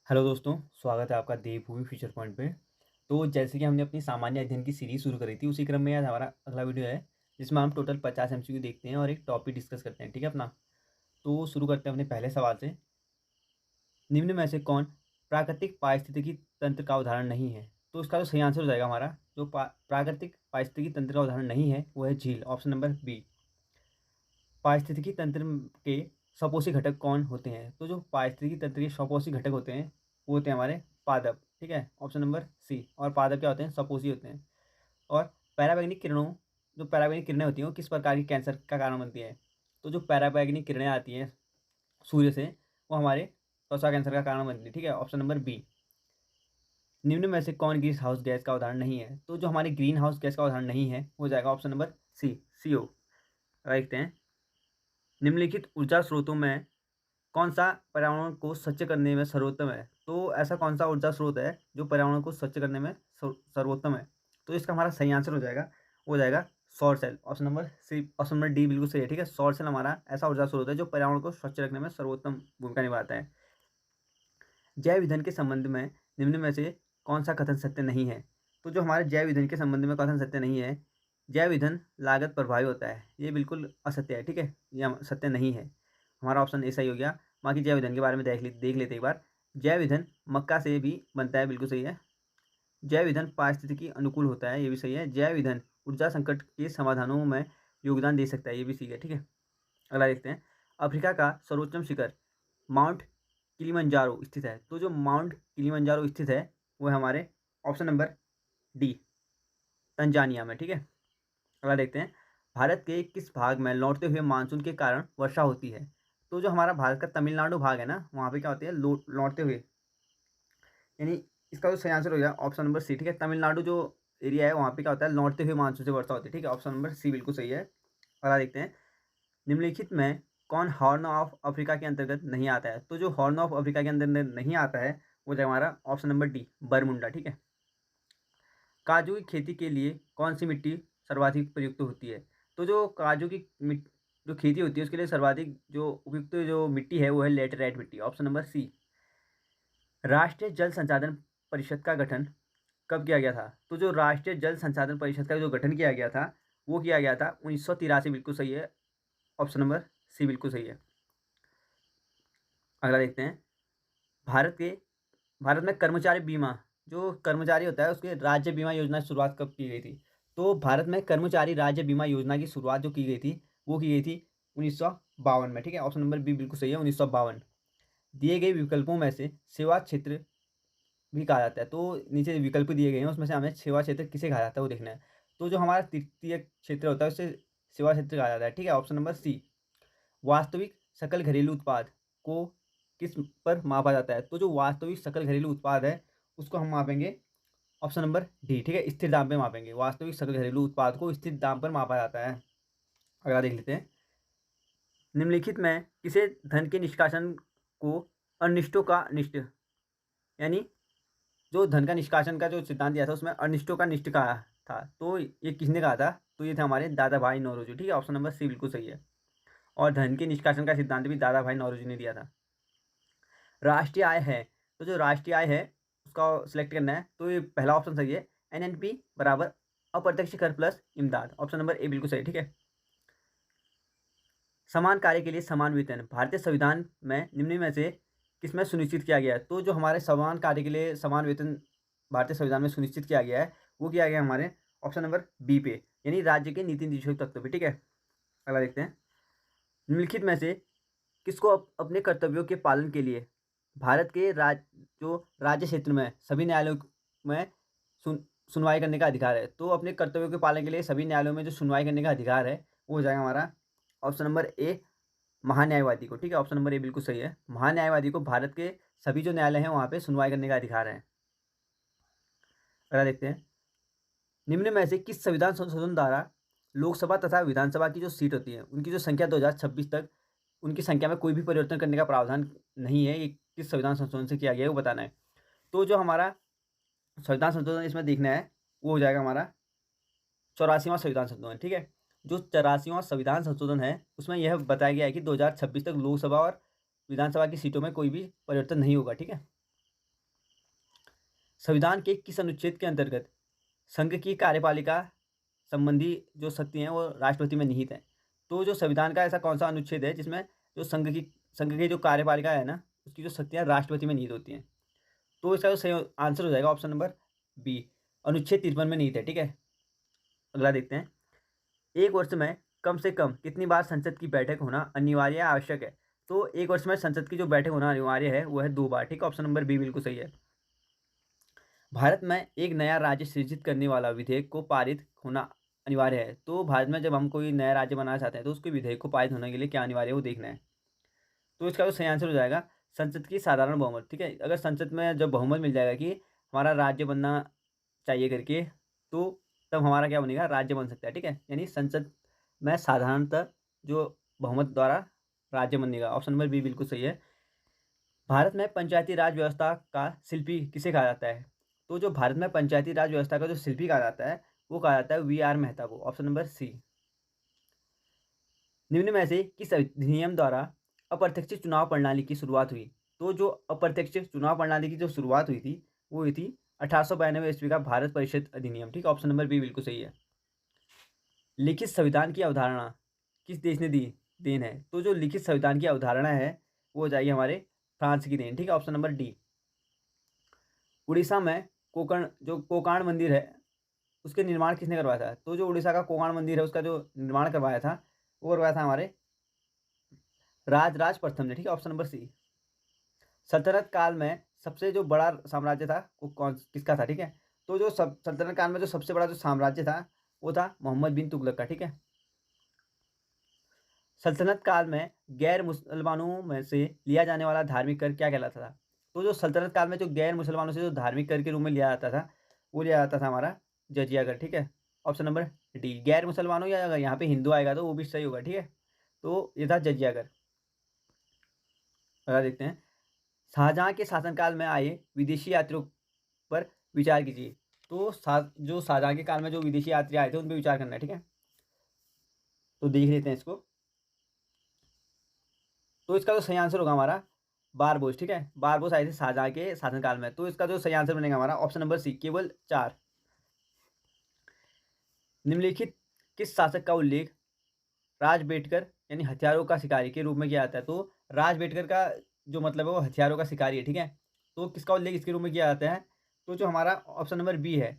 Hello दोस्तों, स्वागत है आपका देवभूमि फ्यूचर पॉइंट पे। तो जैसे कि हमने अपनी सामान्य अध्ययन की सीरीज़ शुरू करी थी, उसी क्रम में आज हमारा अगला वीडियो है, जिसमें हम टोटल 50 एमसीक्यू देखते हैं और एक टॉपिक डिस्कस करते हैं, ठीक है अपना। तो शुरू करते हैं अपने पहले सवाल से। निम्न में से कौन प्राकृतिक पारिस्थितिकी तंत्र का उदाहरण नहीं है? तो इसका जो सही आंसर हो जाएगा हमारा, जो प्राकृतिक पारिस्थितिकी तंत्र का उदाहरण नहीं है, वो है झील, ऑप्शन नंबर बी। पारिस्थितिकी तंत्र के सपोषी घटक कौन होते हैं? तो जो पारिस्थितिकी तंत्र के सपोषी घटक होते हैं, वो होते हैं हमारे पादप, ठीक है, ऑप्शन नंबर सी। और पादप क्या होते हैं? सपोषी होते हैं। और पराबैंगनी किरणों, जो पराबैंगनी किरणें होती हैं, वो किस प्रकार की कैंसर का कारण बनती है? तो जो पराबैंगनी किरणें आती हैं सूर्य से, वो हमारे त्वचा कैंसर का कारण बनती है, ठीक है, ऑप्शन नंबर बी। निम्न में से कौन ग्रीन हाउस गैस का उदाहरण नहीं है? तो जो हमारी ग्रीन हाउस गैस का उदाहरण नहीं है, हो जाएगा ऑप्शन नंबर सी, CO। देखते हैं, निम्नलिखित ऊर्जा स्रोतों में कौन सा पर्यावरण को स्वच्छ करने में सर्वोत्तम है? तो ऐसा कौन सा ऊर्जा स्रोत है जो पर्यावरण को स्वच्छ करने में सर्वोत्तम है? तो इसका हमारा सही आंसर हो जाएगा सौर cell, option number C, option number D बिल्कुल सही है, ठीक है। सौर सेल हमारा ऐसा ऊर्जा स्रोत है जो पर्यावरण को स्वच्छ रखने में सर्वोत्तम भूमिका निभाता है। जैव ईंधन के संबंध में निम्न में से कौन सा कथन सत्य नहीं है? तो जो हमारे जैव ईंधन के संबंध में कथन सत्य नहीं है, जैव ईंधन लागत प्रभावी होता है, ये बिल्कुल असत्य है, ठीक है, यह सत्य नहीं है। हमारा ऑप्शन ए सही हो गया। बाकी जैव ईंधन के बारे में देख लेते एक बार। जैव ईंधन मक्का से भी बनता है, बिल्कुल सही है। जैव ईंधन पारिस्थितिकी अनुकूल होता है, ये भी सही है। जैव ईंधन ऊर्जा संकट के समाधानों में योगदान दे सकता है, ये भी सही है, ठीक है। अगला देखते हैं, अफ्रीका का सर्वोच्चम शिखर माउंट किलिमंजारो स्थित है। तो जो माउंट किलिमंजारो स्थित है, वो है हमारे ऑप्शन नंबर डी, तंजानिया में, ठीक है। अगला देखते हैं, भारत के किस भाग में लौटते हुए मानसून के कारण वर्षा होती है? तो जो हमारा भारत का तमिलनाडु भाग है ना, वहाँ पे क्या होती है, लौटते हुए, यानी इसका जो सही आंसर हो गया ऑप्शन नंबर सी, ठीक है। तमिलनाडु जो एरिया है, वहाँ पे क्या होता है, लौटते हुए मानसून से वर्षा होती है, ठीक है, ऑप्शन नंबर सी बिल्कुल सही है। अगला देखते हैं, निम्नलिखित में कौन हॉर्न ऑफ अफ्रीका के अंतर्गत नहीं आता है? तो जो हॉर्न ऑफ अफ्रीका के अंदर नहीं आता है, वो जो हमारा ऑप्शन नंबर डी, बरमुंडा, ठीक है। काजू की खेती के लिए कौन सी मिट्टी सर्वाधिक प्रयुक्त होती है? तो जो काजू की जो खेती होती है, उसके लिए सर्वाधिक जो उपयुक्त जो मिट्टी है, वो है लेटराइट मिट्टी, ऑप्शन नंबर सी। राष्ट्रीय जल संसाधन परिषद का गठन कब किया गया था? तो जो राष्ट्रीय जल संसाधन परिषद का जो गठन किया गया था, वो किया गया था 1983, बिल्कुल सही है, ऑप्शन नंबर सी बिल्कुल सही है। अगला देखते हैं, भारत के भारत में कर्मचारी बीमा, जो कर्मचारी होता है, उसके राज्य बीमा योजना की शुरुआत कब की गई थी? तो भारत में कर्मचारी राज्य बीमा योजना की शुरुआत जो की गई थी, वो की गई थी 1952 में, ठीक है, ऑप्शन नंबर बी बिल्कुल सही है, 1952। दिए गए विकल्पों में से सेवा क्षेत्र भी कहा जाता है, तो नीचे विकल्प दिए गए हैं, उसमें से हमें सेवा क्षेत्र किसे कहा जाता है वो देखना है। तो जो हमारा तृतीय क्षेत्र होता है, उसे सेवा क्षेत्र कहा जाता है, ठीक है, ऑप्शन नंबर सी। वास्तविक सकल घरेलू उत्पाद को किस पर मापा जाता है? तो जो वास्तविक सकल घरेलू उत्पाद है, उसको हम मापेंगे ऑप्शन नंबर डी, ठीक है, स्थिर दाम पे मापेंगे। वास्तविक सकल घरेलू उत्पाद को स्थिर दाम पर मापा जाता है। अगला देख लेते हैं, निम्नलिखित में किसे धन के निष्कासन को अनिष्टों का निष्ठ, यानी जो धन का निष्कासन का जो सिद्धांत दिया था, उसमें अनिष्टों का निष्ठ कहा था, तो ये किसने कहा था? तो ये थे हमारे दादा भाई नौरोजी, ठीक है, ऑप्शन नंबर सी बिल्कुल सही है। और धन के निष्कासन का सिद्धांत भी दादा भाई नौरोजी ने दिया था। राष्ट्रीय आय है, तो जो राष्ट्रीय आय है, उसका सिलेक्ट करना है, तो ये पहला ऑप्शन सही है, NNP बराबर अप्रत्यक्ष कर प्लस इमदाद, ऑप्शन नंबर ए बिल्कुल सही, ठीक है। समान कार्य के लिए समान वेतन भारतीय संविधान में निम्न में से किसमें सुनिश्चित किया गया है? तो जो हमारे समान कार्य के लिए समान वेतन भारतीय संविधान में सुनिश्चित किया गया है, वो किया गया हमारे ऑप्शन नंबर बी पे, यानी राज्य के नीति निर्देशक तत्व पे, ठीक है। अगला देखते हैं, निम्नलिखित में से किसको अपने कर्तव्यों के पालन के लिए भारत के जो राज्य क्षेत्र में सभी न्यायालयों में सुनवाई करने का अधिकार है? तो अपने कर्तव्यों के पालन के लिए सभी न्यायालयों में जो सुनवाई करने का अधिकार है, वो हो जाएगा हमारा ऑप्शन नंबर ए, महान्यायवादी को, ठीक है, ऑप्शन नंबर ए बिल्कुल सही है। महान्यायवादी को भारत के सभी जो न्यायालय हैं, वहाँ पे सुनवाई करने का अधिकार है। अगला देखते हैं, निम्न में से किस संविधान संशोधन द्वारा लोकसभा तथा विधानसभा की जो सीट होती है, उनकी जो संख्या 2026 तक, उनकी संख्या में कोई भी परिवर्तन करने का प्रावधान नहीं है? ये किस संविधान संशोधन से किया गया है, वो बताना है। तो जो हमारा संविधान संशोधन इसमें देखना है, वो हो जाएगा हमारा 84वां संविधान संशोधन, ठीक है। जो 84वां संविधान संशोधन है, उसमें यह बताया गया है कि 2026 तक लोकसभा और विधानसभा की सीटों में कोई भी परिवर्तन नहीं होगा, ठीक है। संविधान के किस अनुच्छेद के अंतर्गत संघ की कार्यपालिका संबंधी जो शक्ति हैं वो राष्ट्रपति में निहित है? तो जो संविधान का ऐसा कौन सा अनुच्छेद है जिसमें जो संघ की जो कार्यपालिका है ना, उसकी जो शक्तियाँ राष्ट्रपति में निहित होती हैं? तो इसका जो सही आंसर हो जाएगा ऑप्शन नंबर बी, अनुच्छेद 53 में निहित है। ठीक है, अगला देखते हैं। एक वर्ष में कम से कम कितनी बार संसद की बैठक होना अनिवार्य या आवश्यक है? तो एक वर्ष में संसद की जो बैठक होना अनिवार्य है वो है 2 बार। ठीक है, ऑप्शन नंबर बी बिल्कुल सही है। भारत में एक नया राज्य सृजित करने वाला विधेयक को पारित होना अनिवार्य है। तो भारत में जब हम कोई नया राज्य बनाना चाहते हैं तो उसके विधेयक को पारित होने के लिए क्या अनिवार्य है वो देखना है। तो इसका जो सही आंसर हो जाएगा संसद की साधारण बहुमत। ठीक है, अगर संसद में जब बहुमत मिल जाएगा कि हमारा राज्य बनना चाहिए करके, तो तब हमारा क्या बनेगा, राज्य बन सकता है। ठीक है, यानी संसद में साधारणतः जो बहुमत द्वारा राज्य बनेगा। ऑप्शन नंबर बी बिल्कुल सही है। भारत में पंचायती राज व्यवस्था का शिल्पी किसे कहा जाता है? तो जो भारत में पंचायती राज व्यवस्था का जो शिल्पी कहा जाता है वो कहा जाता है वी.आर. मेहता को। Option number C. निम्न में से किस अधिनियम द्वारा अप्रत्यक्ष चुनाव प्रणाली की शुरुआत हुई? तो जो अप्रत्यक्ष चुनाव प्रणाली की जो शुरुआत हुई थी वो हुई थी 1892 ईस्वी का भारत परिषद अधिनियम। ठीक, ऑप्शन नंबर बी बिल्कुल सही है। लिखित संविधान की अवधारणा किस देश ने देन है? तो जो लिखित संविधान की अवधारणा है वो हो जाएगी हमारे फ्रांस की देन। ठीक है, ऑप्शन नंबर डी। उड़ीसा में कोकाण मंदिर है उसके निर्माण किसने करवाया था? तो जो उड़ीसा का कोकाण मंदिर है उसका जो निर्माण करवाया था वो करवाया था हमारे राज प्रथम ने। ठीक है, ऑप्शन नंबर सी। सल्तनत काल में सबसे जो बड़ा साम्राज्य था वो किसका था? ठीक है, तो जो सल्तनत काल में जो सबसे बड़ा जो साम्राज्य था वो था मोहम्मद बिन तुगलक का। ठीक है, सल्तनत काल में गैर मुसलमानों में से लिया जाने वाला धार्मिक कर क्या कहलाता था? तो जो सल्तनत काल में जो गैर मुसलमानों से जो धार्मिक कर के रूप में लिया जाता था वो लिया जाता था हमारा जजिया कर। ठीक है, ऑप्शन नंबर डी। गैर मुसलमानों या अगर यहाँ पे हिंदू आएगा तो वो भी सही होगा। ठीक है, तो ये था जजिया कर। अगर देखते हैं शाहजहां के शासनकाल में आए विदेशी यात्रियों पर विचार कीजिए। तो जो शाहजहां के काल में जो विदेशी यात्री आए थे उन पर विचार करना है। ठीक है, तो देख लेते हैं इसको। तो इसका जो सही आंसर होगा हमारा बारबोस। ठीक है, बारबोस आए थे शाहजहां के शासनकाल में। तो इसका जो सही आंसर बनेगा हमारा ऑप्शन नंबर सी, केवल 4। निम्नलिखित किस शासक का उल्लेख राज बेटकर यानी हथियारों का शिकारी के रूप में किया जाता है? तो राज बेटकर का जो मतलब है वो हथियारों का शिकारी है। ठीक है, तो किसका उल्लेख इसके रूप में किया जाता है? तो जो हमारा ऑप्शन नंबर बी है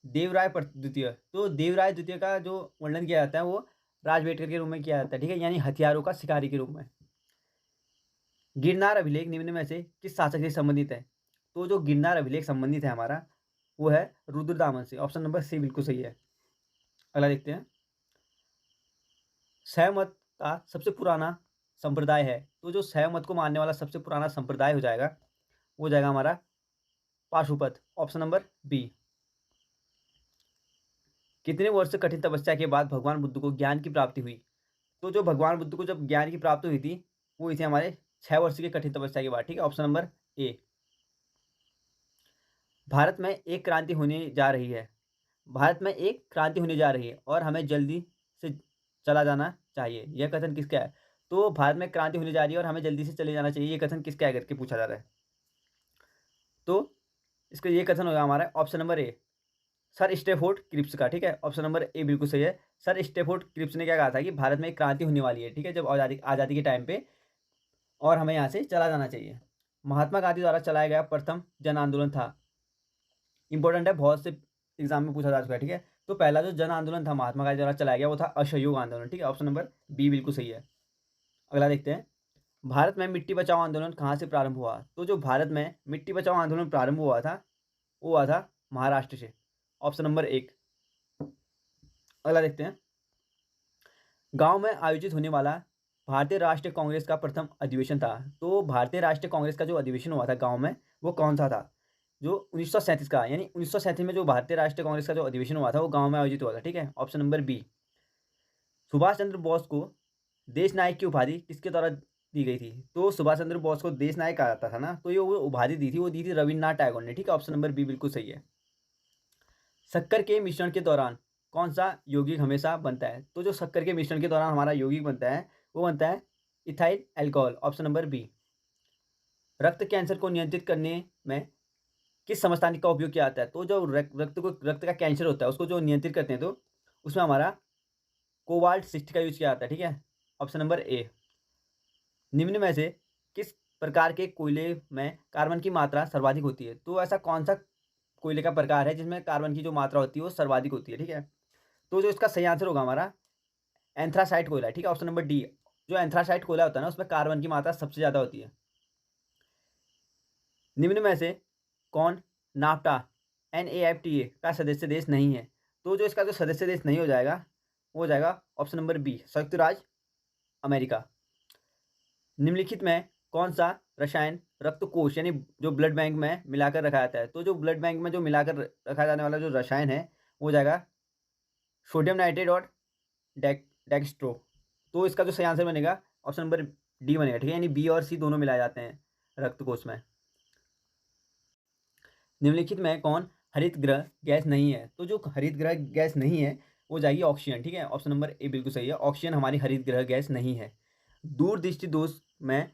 देवराय द्वितीय। तो देवराय द्वितीय का जो वर्णन किया जाता है वो राज बेटकर के रूप में किया जाता है। ठीक है, यानी हथियारों का शिकारी के रूप में। गिरनार अभिलेख निम्न में से किस शासक से संबंधित है? तो जो गिरनार अभिलेख संबंधित है हमारा वो है रुद्रदामन से। ऑप्शन नंबर सी बिल्कुल सही है। अगला देखते हैं। शैव मत का सबसे पुराना संप्रदाय है। तो जो शैव मत को मानने वाला सबसे पुराना संप्रदाय हो जाएगा वो हो जाएगा हमारा पाशुपत। Option number B. कितने वर्ष कठिन तपस्या के बाद भगवान बुद्ध को ज्ञान की प्राप्ति हुई? तो जो भगवान बुद्ध को जब ज्ञान की प्राप्ति हुई थी वो हुई थी हमारे 6 वर्ष की कठिन तपस्या के बाद। ठीक है, ऑप्शन नंबर ए। भारत में एक क्रांति होने जा रही है। भारत में एक क्रांति होने जा रही है और हमें जल्दी से चला जाना चाहिए, यह कथन किसका है? तो भारत में क्रांति होने जा रही है और हमें जल्दी से चले जाना चाहिए, ये कथन किसका है करके पूछा जा रहा है। तो इसका ये कथन होगा हमारा option number A, sir Stafford Cripps का। ठीक है, ऑप्शन नंबर ए बिल्कुल सही है। सर स्टेफोर्ड क्रिप्स ने क्या कहा था कि भारत में एक क्रांति होने वाली है। ठीक है, जब आज़ादी के टाइम पे, और हमें यहाँ से चला जाना चाहिए। महात्मा गांधी द्वारा चलाया गया प्रथम जन आंदोलन था। इंपॉर्टेंट है, बहुत से एग्जाम में पूछा जा चुका है। ठीक है, तो पहला जो जन आंदोलन था महात्मा गांधी द्वारा चलाया गया वो था असहयोग आंदोलन। ठीक है, ऑप्शन नंबर बी बिल्कुल सही है। अगला देखते हैं। भारत में मिट्टी बचाओ आंदोलन कहाँ से प्रारंभ हुआ? तो जो भारत में मिट्टी बचाओ आंदोलन प्रारंभ हुआ था वो हुआ था महाराष्ट्र से। Option number 1। अगला देखते हैं। गांव में आयोजित होने वाला भारतीय राष्ट्रीय कांग्रेस का प्रथम अधिवेशन था। तो भारतीय राष्ट्रीय कांग्रेस का जो अधिवेशन हुआ था गांव में वो कौन सा था? जो 1937 का, यानी 1937 में जो भारतीय राष्ट्रीय कांग्रेस का जो अधिवेशन हुआ था वो गांव में आयोजित हुआ था। ठीक है, option number B. Subhash Chandra Bose को देश नायक की उपाधि किसके द्वारा दी गई थी? तो सुभाष चंद्र बोस को देश नायक कहा जाता था ना, तो ये वो उपाधि दी थी वो दी थी रविन्द्रनाथ टैगोर ने। ठीक है, ऑप्शन नंबर बी बिल्कुल सही है। शक्कर के मिश्रण के दौरान कौन सा यौगिक हमेशा बनता है? तो जो शक्कर के मिश्रण के दौरान हमारा यौगिक बनता है वो बनता है ethyl alcohol. Option number B. रक्त कैंसर को नियंत्रित करने में किस समस्थानिक का उपयोग किया जाता है? तो जो रक्त का कैंसर होता है उसको जो नियंत्रित करते हैं, तो उसमें हमारा कोबाल्ट 60 का यूज़ किया जाता है, ठीक है? ऑप्शन नंबर ए। निम्न में से किस प्रकार के कोयले में कार्बन की मात्रा सर्वाधिक होती है? तो ऐसा कौन-सा कोयले का प्रकार है जिसमें कार्बन की जो मात्रा होती है वो सर्वाधिक होती है, ठीक है? तो जो इसका सही आंसर होगा हमारा एंथ्रासाइट कोयला है, ठीक है? Option number D. जो एंथ्रासाइट कोयला होता है ना उसमें कार्बन की मात्रा सबसे ज़्यादा होती है। निम्न में से कौन नाफ्टा NAFTA का सदस्य देश नहीं है? तो जो इसका जो सदस्य देश नहीं हो जाएगा, वो हो जाएगा ऑप्शन नंबर बी, संयुक्त राज्य अमेरिका। निम्नलिखित में कौन-सा रसायन रक्तकोष यानी जो ब्लड बैंक में मिलाकर रखा जाता है? तो जो ब्लड बैंक में जो मिलाकर रखा जाने वाला जो रसायन है, वो हो जाएगा सोडियम नाइट्रेट और डेक्स्ट्रो। तो इसका जो सही आंसर बनेगा ऑप्शन नंबर डी बनेगा, ठीक है? यानी बी और सी दोनों मिलाए जाते हैं रक्तकोष में। निम्नलिखित में कौन हरित गृह गैस नहीं है? तो जो हरित गृह गैस नहीं है वो जाएगी ऑक्सीजन, ठीक है? ऑप्शन नंबर ए बिल्कुल सही है। ऑक्सीजन हमारी हरित गृह गैस नहीं है। दूरदृष्टि दोष में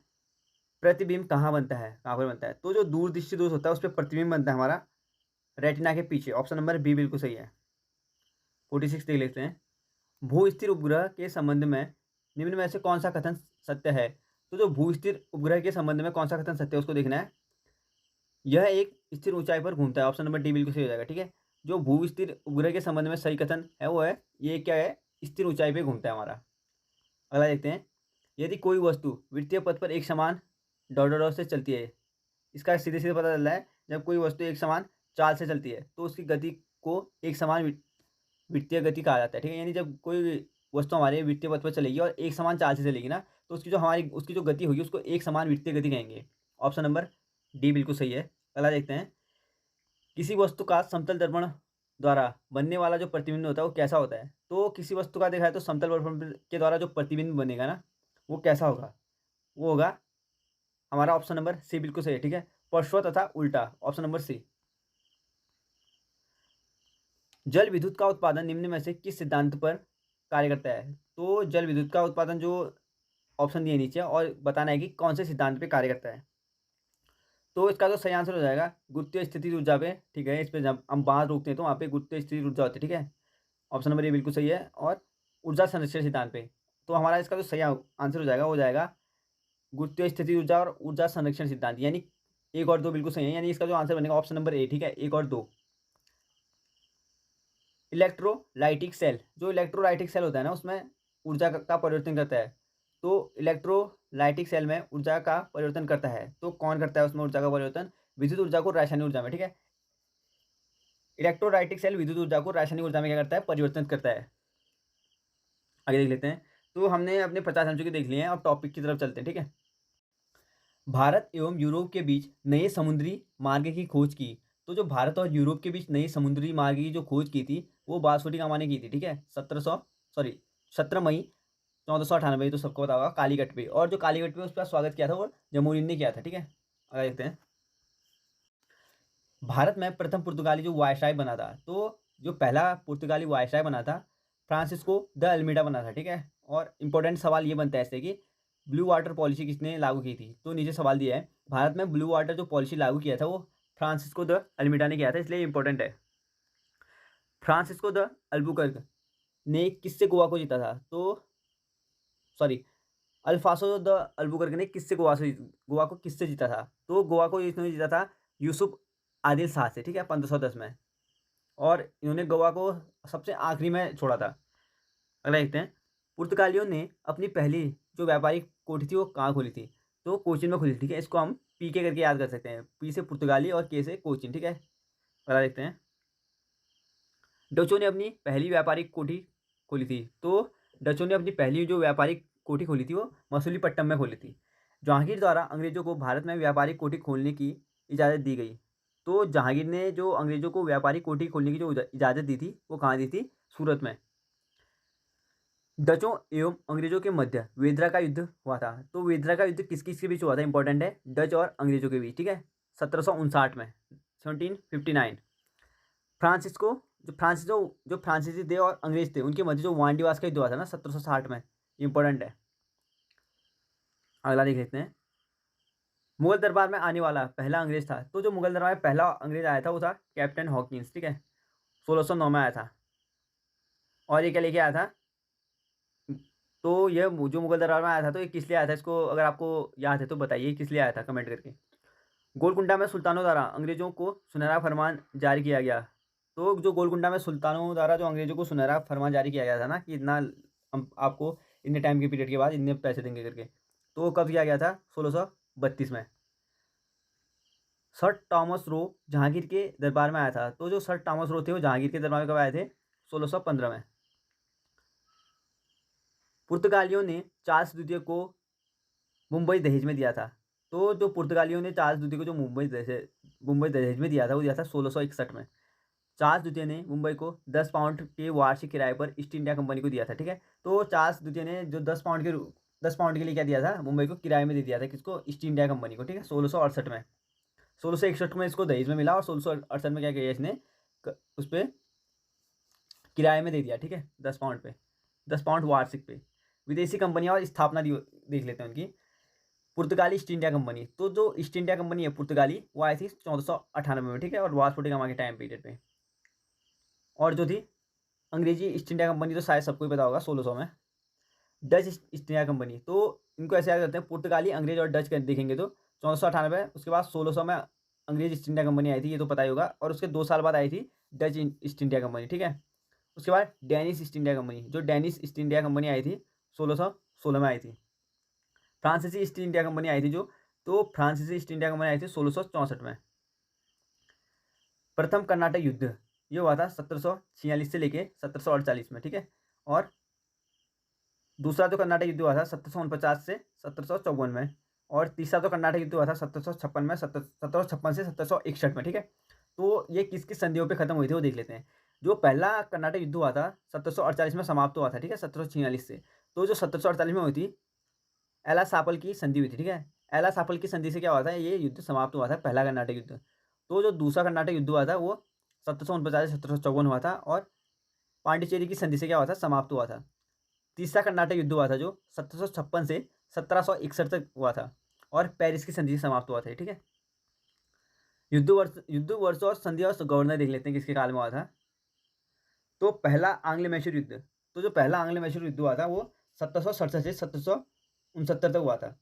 प्रतिबिंब कहाँ बनता है, कहाँ पर बनता है? तो जो दूरदृष्टि दोष होता है उस पर प्रतिबिंब बनता है हमारा रेटिना के पीछे। ऑप्शन नंबर बी बिल्कुल सही है। 46 देख लेते हैं। भू स्थिर उपग्रह के संबंध में निम्न में से कौन सा कथन सत्य है? तो जो भू स्थिर उपग्रह के संबंध में कौन सा कथन सत्य है उसको देखना है। यह एक स्थिर ऊंचाई पर घूमता है। ऑप्शन नंबर डी बिल्कुल सही हो जाएगा, ठीक है? जो भू स्थिर उपग्रह के संबंध में सही कथन है वो है ये क्या है, स्थिर ऊंचाई पर घूमता है हमारा। अगला देखते हैं। यदि कोई वस्तु वृत्तीय पथ पर एक समान दौड़ से चलती है, इसका सीधे सीधे पता चल रहा है जब कोई वस्तु एक समान चाल से चलती है तो उसकी गति को एक समान वृत्तीय गति कहा जाता है, ठीक है? यानी जब कोई वस्तु हमारे वृत्तीय पथ पर चलेगी और एक समान चाल से चलेगी ना, तो उसकी जो गति होगी उसको एक समान वृत्तीय गति कहेंगे। ऑप्शन नंबर डी बिल्कुल सही है। अगला देखते हैं। किसी वस्तु का समतल दर्पण द्वारा बनने वाला जो प्रतिबिंब होता है वो कैसा होता है? तो किसी वस्तु का देखा है तो समतल दर्पण के द्वारा जो प्रतिबिंब बनेगा ना, वो कैसा होगा? वो होगा हमारा ऑप्शन नंबर सी बिल्कुल सही है, ठीक है? पार्श्व तथा उल्टा। Option number C. जल विद्युत का उत्पादन निम्न में से किस सिद्धांत पर कार्य करता है? तो जल विद्युत का उत्पादन जो ऑप्शन दिए नीचे और बताना है कि कौन से सिद्धांत पे कार्य करता है। तो इसका जो सही आंसर हो जाएगा गुरुत्वीय स्थिति ऊर्जा पे, ठीक है? इस पे जब हम वहाँ रोकते हैं तो वहाँ पे गुरुत्वीय स्थिति ऊर्जा होती है, ठीक है? ऑप्शन नंबर ए बिल्कुल सही है। और ऊर्जा संरक्षण सिद्धांत पे, तो हमारा इसका जो सही आंसर हो जाएगा वो हो जाएगा गुरुत्वीय स्थिति ऊर्जा और ऊर्जा संरक्षण सिद्धांत, यानी 1 और 2 बिल्कुल सही है। यानी इसका जो आंसर बनेगा ऑप्शन नंबर ए, ठीक है? 1 और 2। इलेक्ट्रोलाइटिक सेल, जो इलेक्ट्रोलाइटिक सेल होता है ना उसमें ऊर्जा का परिवर्तन करता है। तो इलेक्ट्रोलाइटिक सेल में ऊर्जा का परिवर्तन करता है, तो कौन करता है उसमें ऊर्जा का परिवर्तन? विद्युत ऊर्जा को रासायनिक ऊर्जा में, ठीक है? इलेक्ट्रोलाइटिक सेल विद्युत ऊर्जा को रासायनिक ऊर्जा में क्या करता है? परिवर्तन करता है। आगे देख लेते हैं। तो हमने अपने 50 एमसीक्यू देख लिए हैं, अब टॉपिक की तरफ चलते हैं, ठीक है? भारत एवं यूरोप के बीच नए समुद्री मार्ग की खोज की। तो जो भारत और यूरोप के बीच नए समुद्री मार्ग की जो खोज की थी वो वास्को गामा ने की थी, ठीक है? 17 मई 1498, तो सबको पता होगा कालीकट पे। और जो कालीकट पे उसका स्वागत किया था वो जमोरिन ने किया था, ठीक है? अगर देखते हैं। भारत में प्रथम पुर्तगाली जो वायसराय बना था, तो जो पहला पुर्तगाली वायसराय बना था फ्रांसिस्को द अल्मीडा बना था, ठीक है? और इंपॉर्टेंट सवाल ये बनता है ऐसे कि ब्लू वाटर पॉलिसी किसने लागू की थी? तो नीचे सवाल दिया है, भारत में ब्लू वाटर जो पॉलिसी लागू किया था वो फ्रांसिस्को द अल्मीडा ने किया था, इसलिए इंपॉर्टेंट है। फ्रांसिस्को द अल्बुकर्क ने किससे गोवा को जीता था? तो सॉरी, अल्फासो द अल्बुकर्क ने किससे गोवा को किससे जीता था? तो गोवा को इसने जीता था यूसुफ आदिल शाह से, ठीक है? 1510 में। और इन्होंने गोवा को सबसे आखिरी में छोड़ा था। अगला देखते हैं। पुर्तगालियों ने अपनी पहली जो व्यापारिक कोठी थी वो कहाँ खोली थी? तो कोचीन में खोली थी, ठीक है? इसको हम पीके करके याद कर सकते हैं। पी से पुर्तगाली और के से कोचीन, ठीक है? अगला देखते हैं। डचों ने अपनी पहली व्यापारिक कोठी खोली थी, तो डचों ने अपनी पहली जो व्यापारिक कोठी खोली थी वो मसूलीपट्टनम में खोली थी। जहांगीर द्वारा अंग्रेजों को भारत में व्यापारिक कोठी खोलने की इजाज़त दी गई। तो जहांगीर ने जो अंग्रेजों को व्यापारिक कोठी खोलने की जो इजाज़त दी थी वो कहाँ दी थी? सूरत में। डचों एवं अंग्रेजों के मध्य वेदरा का युद्ध हुआ था, तो वेदरा का युद्ध किस किस के बीच हुआ था? इंपॉर्टेंट है, डच और अंग्रेजों के बीच, ठीक है? 1759 में, 1759। फ्रांसिस्को जो फ्रांसीसी थे और अंग्रेज थे उनके मध्य जो वांडीवास का युद्ध हुआ था ना 1760 में, इंपॉर्टेंट है। अगला देख लेते हैं। मुगल दरबार में आने वाला पहला अंग्रेज था। तो जो मुगल दरबार में पहला अंग्रेज आया था वो था कैप्टन हॉकिंस, ठीक है, 1609 में आया था। और ये क्या लेके आया था, तो ये जो मुगल दरबार में आया था तो ये किस लिए आया था, इसको अगर आपको याद है तो बताइए किस लिए आया था, कमेंट करके। गोलकुंडा में सुल्तानों द्वारा अंग्रेजों को सुनहरा फरमान जारी किया गया। तो जो गोलकुंडा में सुल्तानों द्वारा जो अंग्रेजों को सुनहरा फरमान जारी किया गया था ना, कि इतना हम आपको इतने टाइम के पीरियड के बाद इतने पैसे देंगे करके, तो वो कब किया गया था, 1632 में। सर टॉमस रो जहांगीर के दरबार में आया था। तो जो सर टॉमस रो थे वो जहांगीर के दरबार में कब आए थे, 1615 में। पुर्तगालियों ने चार्ल्स द्वितीय को मुंबई दहेज में दिया था। तो जो पुर्तगालियों ने चार्ल्स द्वितीय को जो मुंबई दहेज में दिया था वो दिया था 1661 में। चार्ल्स द्वितीय ने मुंबई को 10 पाउंड के वार्षिक किराए पर ईस्ट इंडिया कंपनी को दिया था, ठीक है। तो चार्ल्स द्वितीय ने जो 10 पाउंड के लिए क्या दिया था, मुंबई को किराए में दे दिया था, किसको, ईस्ट इंडिया कंपनी को, ठीक है, 1668 में। 1661 में इसको दहेज में मिला और 1668 में क्या किया इसने, उस पर किराए में दे दिया, ठीक है, 10 पाउंड पे, 10 पाउंड वार्षिक पे। विदेशी कंपनियां और स्थापना देख लेते हैं उनकी। पुर्तगाली ईस्ट इंडिया कंपनी। तो जो ईस्ट इंडिया कंपनी है पुर्तगाली, वो आई थी 1498 में, ठीक है, और वास्को डी गामा के टाइम पीरियड पे। और जो थी अंग्रेजी ईस्ट इंडिया कंपनी, तो शायद सबको ही पता होगा, 1600 में। डच ईस्ट इंडिया कंपनी, तो इनको ऐसे याद करते हैं, पुर्तगाली, अंग्रेज और डच देखेंगे तो 1498, उसके बाद 1600 में अंग्रेज ईस्ट इंडिया कंपनी आई थी, ये तो पता ही होगा, और उसके 2 साल बाद आई थी डच ईस्ट इंडिया कंपनी, ठीक है। उसके बाद डेनिश ईस्ट इंडिया कंपनी, जो डेनिश ईस्ट इंडिया कंपनी आई थी 1616 में आई थी। फ्रांसीसी ईस्ट इंडिया कंपनी आई थी तो फ्रांसीसी ईस्ट इंडिया कंपनी आई थी 1664 में। प्रथम कर्नाटक युद्ध ये हुआ था 1746 से लेके 1748 में, ठीक है। और दूसरा जो कर्नाटक युद्ध हुआ था 1749 से 1754 में। और तीसरा जो कर्नाटक युद्ध हुआ था 1756 में, 1756 से 1761 में, ठीक है। तो ये किस किस संधियों पे खत्म हुई थी वो देख लेते हैं। जो पहला कर्नाटक युद्ध हुआ था 1748 में समाप्त हुआ था, ठीक है, 1746 से। तो जो 1748 में हुई थी, एला सापल की संधि हुई थी, ठीक है। एला सापल की संधि से क्या हुआ था, ये युद्ध समाप्त हुआ था, पहला कर्नाटक युद्ध। तो जो दूसरा कर्नाटक युद्ध हुआ था वो 1749 से 1754 हुआ था, और पांडिचेरी की संधि से क्या हुआ था, समाप्त हुआ था। तीसरा कर्नाटक युद्ध हुआ था जो 1756 से 1761 तक हुआ था, और पेरिस की संधि से समाप्त हुआ था, ठीक है। युद्ध वर्ष और संधि और गवर्नर देख लेते हैं किसके काल में हुआ था। तो पहला आंग्ल मैसूर युद्ध, तो जो पहला आंग्ल मैसूर युद्ध हुआ था वो 1767 से 1769 तक हुआ था,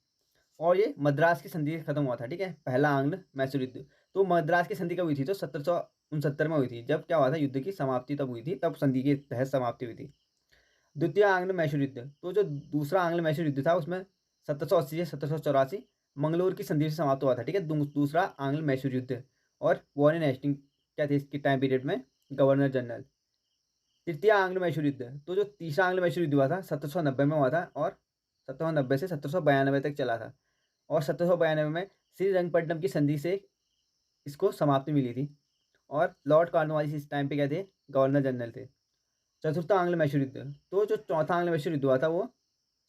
और ये मद्रास की संधि खत्म हुआ था, ठीक है, पहला आंग्ल मैसूर युद्ध। तो मद्रास की संधि कब हुई थी, तो 1769 में हुई थी, जब क्या हुआ था, युद्ध की समाप्ति तब हुई थी, तब संधि के तहत समाप्ति हुई थी। द्वितीय आंग्ल मैसूर युद्ध, तो जो दूसरा आंग्ल मैसूर युद्ध था उसमें 1780 से 1784 मंगलोर की संधि से समाप्त हुआ था, ठीक है, दूसरा आंग्ल मैसूर युद्ध। और वॉरेन हेस्टिंग क्या थे इसके टाइम पीरियड में, गवर्नर जनरल। तृतीय आंग्ल मैसूर युद्ध, तो जो तीसरा आंग्ल मैसूर युद्ध हुआ था 1790 में हुआ था, और 1790 से 1792 तक चला था। और 1792 में श्रीरंगपट्टनम की संधि से इसको समाप्ति मिली थी, और लॉर्ड कॉर्नवालिस इस टाइम पे क्या थे, गवर्नर जनरल थे। चतुर्थ आंग्ल मैसूर युद्ध, तो जो चौथा आंग्ल मैसूर युद्ध हुआ था वो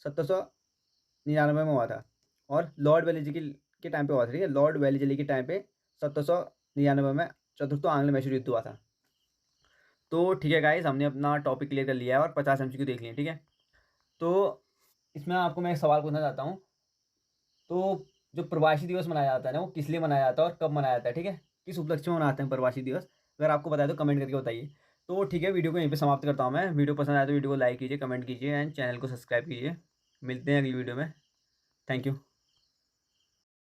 1799 में हुआ था, और लॉर्ड वेलेस्ली के टाइम पे हुआ था, ठीक है, लॉर्ड वेलेस्ली के टाइम पे 1799 में चतुर्थ आंग्ल मैसूर युद्ध हुआ था। तो ठीक है गाइस, हमने अपना टॉपिक क्लियर कर लिया है और 50 MCQ देख लिए, ठीक है। तो इसमें आपको मैं एक सवाल पूछना चाहता हूँ। तो जो प्रवासी दिवस मनाया जाता है ना, वो किस लिए मनाया जाता है और कब मनाया जाता है, ठीक है, किस उपलक्ष्य में मनाते हैं प्रवासी दिवस, अगर आपको बताए तो कमेंट करके बताइए। तो ठीक है, वीडियो को यहीं पे समाप्त करता हूँ मैं। वीडियो पसंद आया तो वीडियो को लाइक कीजिए, कमेंट कीजिए एंड चैनल को सब्सक्राइब कीजिए। मिलते हैं अगली वीडियो में। Thank you.